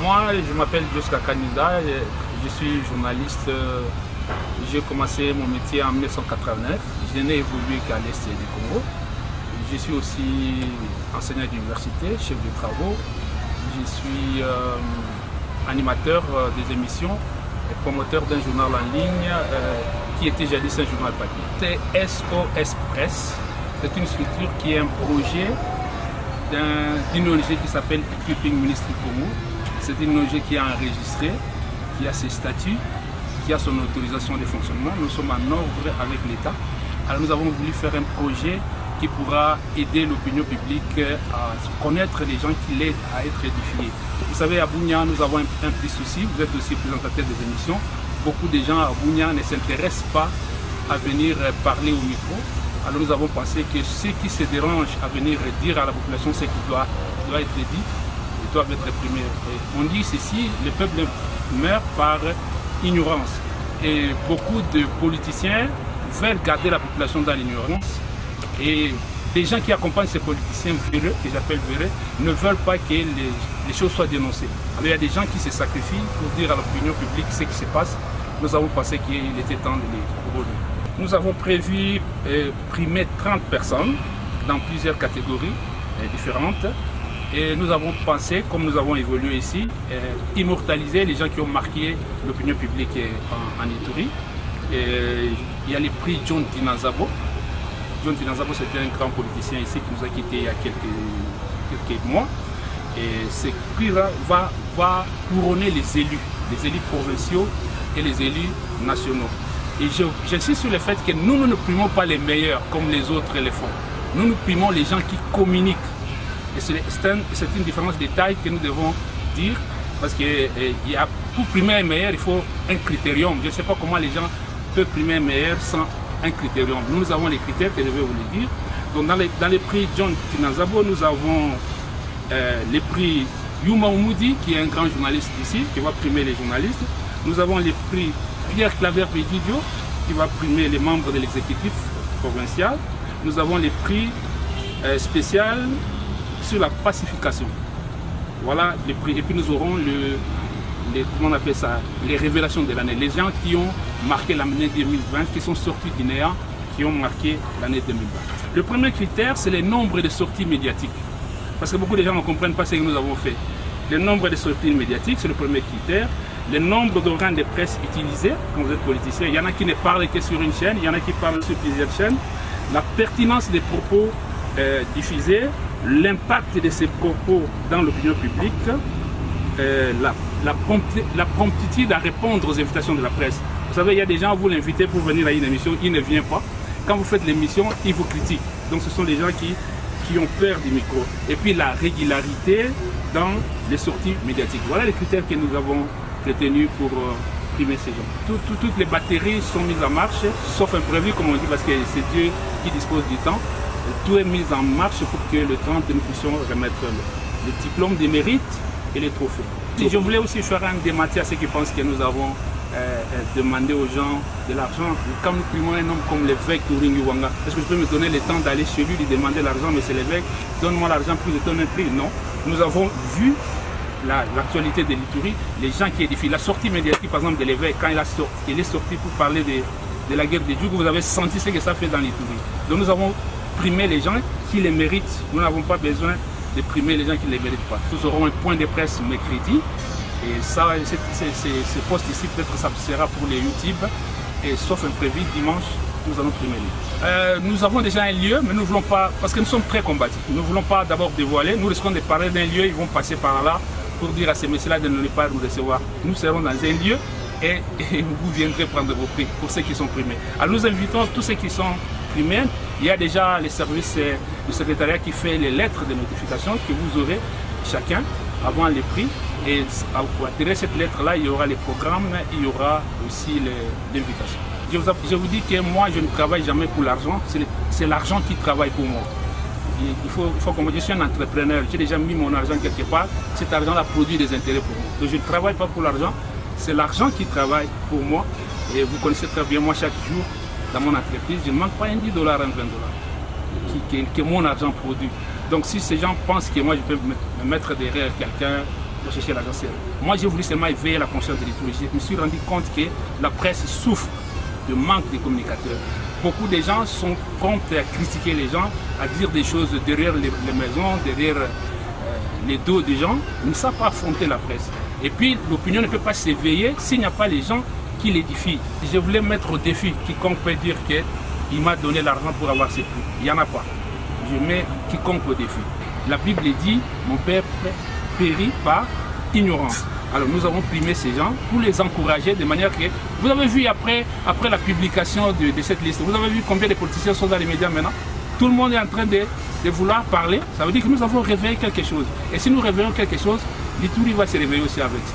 Moi, je m'appelle Josca Kanida, je suis journaliste. J'ai commencé mon métier en 1989. Je n'ai évolué qu'à l'est du Congo. Je suis aussi enseignant d'université, chef de travaux. Je suis animateur des émissions et promoteur d'un journal en ligne qui était jadis un journal papier. C'est SOS Press. C'est une structure qui est un projet d'une ONG qui s'appelle Equipping Ministry Congo. C'est une ONG qui est enregistrée, qui a ses statuts, qui a son autorisation de fonctionnement. Nous sommes en ordre avec l'État. Alors nous avons voulu faire un projet qui pourra aider l'opinion publique à connaître les gens qui l'aident à être édifiés. Vous savez, à Bunia, nous avons un petit souci. Vous êtes aussi présentateur des émissions. Beaucoup de gens à Bunia ne s'intéressent pas à venir parler au micro. Alors nous avons pensé que ceux qui se dérangent à venir dire à la population ce qui doit être dit, ils doivent être primés. On dit ceci, le peuple meurt par ignorance. Et beaucoup de politiciens veulent garder la population dans l'ignorance. Et les gens qui accompagnent ces politiciens véreux, que j'appelle véreux, ne veulent pas que les choses soient dénoncées. Alors il y a des gens qui se sacrifient pour dire à l'opinion publique ce qui se passe. Nous avons pensé qu'il était temps de les couronner. Nous avons prévu primer 30 personnes dans plusieurs catégories différentes. Et nous avons pensé, comme nous avons évolué ici, immortaliser les gens qui ont marqué l'opinion publique en Ituri. Il y a le prix John Tinazabo. John Tinazabo, c'était un grand politicien ici qui nous a quittés il y a quelques mois. Et ce prix-là va couronner les élus provinciaux et les élus nationaux. Et j'insiste sur le fait que nous ne primons pas les meilleurs comme les autres le font. Nous primons les gens qui communiquent. Et c'est une différence de taille que nous devons dire, parce que pour primer un meilleur, il faut un critérium. Je ne sais pas comment les gens peuvent primer un meilleur sans un critérium. Nous avons les critères que je vais vous les dire. Donc dans les prix John Tinazabo, nous avons les prix Yuma Oumoudi, qui est un grand journaliste ici, qui va primer les journalistes. Nous avons les prix Pierre Claver Bédidio, qui va primer les membres de l'exécutif provincial. Nous avons les prix spéciaux sur la pacification. Voilà les prix. Et puis nous aurons comment on appelle ça, les révélations de l'année. Les gens qui ont marqué l'année 2020, qui sont sortis du néant, qui ont marqué l'année 2020. Le premier critère, c'est le nombre de sorties médiatiques. Parce que beaucoup de gens ne comprennent pas ce que nous avons fait. Le nombre de sorties médiatiques, c'est le premier critère. Le nombre d'organes de presse utilisés, quand vous êtes politicien. Il y en a qui ne parlent que sur une chaîne, il y en a qui parlent sur plusieurs chaînes. La pertinence des propos diffusés, l'impact de ces propos dans l'opinion publique, la promptitude à répondre aux invitations de la presse. Vous savez, il y a des gens, vous l'invitez pour venir à une émission, il ne vient pas. Quand vous faites l'émission, il vous critique. Donc ce sont les gens qui ont peur du micro. Et puis la régularité dans les sorties médiatiques. Voilà les critères que nous avons retenus pour primer ces gens. Toutes les batteries sont mises en marche, sauf imprévu, comme on dit, parce que c'est Dieu qui dispose du temps. Tout est mis en marche pour que le 30, nous puissions remettre le diplôme de mérite et les trophées. Et je voulais aussi faire un démenti à ceux qui pensent que nous avons demandé aux gens de l'argent. Quand nous primons un homme comme l'évêque Uringi Wanga, est-ce que je peux me donner le temps d'aller chez lui, lui demander l'argent, mais c'est l'évêque, donne-moi l'argent, puis je donne un prix? Non. Nous avons vu l'actualité de l'Ituri, les gens qui édifient. La sortie médiatique, par exemple, de l'évêque, quand il est sorti pour parler de la guerre des Djougou, vous avez senti ce que ça fait dans l'Ituri. Donc nous avons primé les gens qui les méritent. Nous n'avons pas besoin de primer les gens qui ne les méritent pas. Nous aurons un point de presse mercredi. Et ça, ce poste ici, peut-être ça sera pour les YouTube. Et sauf imprévu, dimanche, nous allons primer. Nous avons déjà un lieu, mais nous ne voulons pas, parce que nous sommes très combatifs. Nous ne voulons pas d'abord dévoiler. Nous risquons de parler d'un lieu, ils vont passer par là pour dire à ces messieurs-là de ne pas nous recevoir. Nous serons dans un lieu et vous viendrez prendre vos prix pour ceux qui sont primés. Alors nous invitons tous ceux qui sont primés. Il y a déjà les services du secrétariat qui fait les lettres de notification que vous aurez chacun avant les prix. Et derrière cette lettre-là, il y aura les programmes, il y aura aussi l'invitation. Je vous dis que moi, je ne travaille jamais pour l'argent, c'est l'argent qui travaille pour moi. Il faut que je suis un entrepreneur, j'ai déjà mis mon argent quelque part, cet argent-là produit des intérêts pour moi. Donc je ne travaille pas pour l'argent, c'est l'argent qui travaille pour moi. Et vous connaissez très bien, moi chaque jour, dans mon entreprise, je ne manque pas un $10, un $20 que mon argent produit. Donc si ces gens pensent que moi je peux me mettre derrière quelqu'un chercher l'agence. Moi, j'ai voulu seulement éveiller la conscience de l'Itourie. Je me suis rendu compte que la presse souffre de manque de communicateurs. Beaucoup de gens sont prompts à critiquer les gens, à dire des choses derrière les maisons, derrière les dos des gens. Ils ne savent pas affronter la presse. Et puis, l'opinion ne peut pas s'éveiller s'il n'y a pas les gens qui l'édifient. Je voulais mettre au défi quiconque peut dire qu'il m'a donné l'argent pour avoir ces prix. Il n'y en a pas. Je mets quiconque au défi. La Bible dit, mon peuple périt par ignorance. Alors nous avons primé ces gens pour les encourager de manière que... Vous avez vu après la publication de cette liste, vous avez vu combien de politiciens sont dans les médias maintenant? Tout le monde est en train de vouloir parler. Ça veut dire que nous avons réveillé quelque chose. Et si nous réveillons quelque chose, l'Itourie va se réveiller aussi avec ça.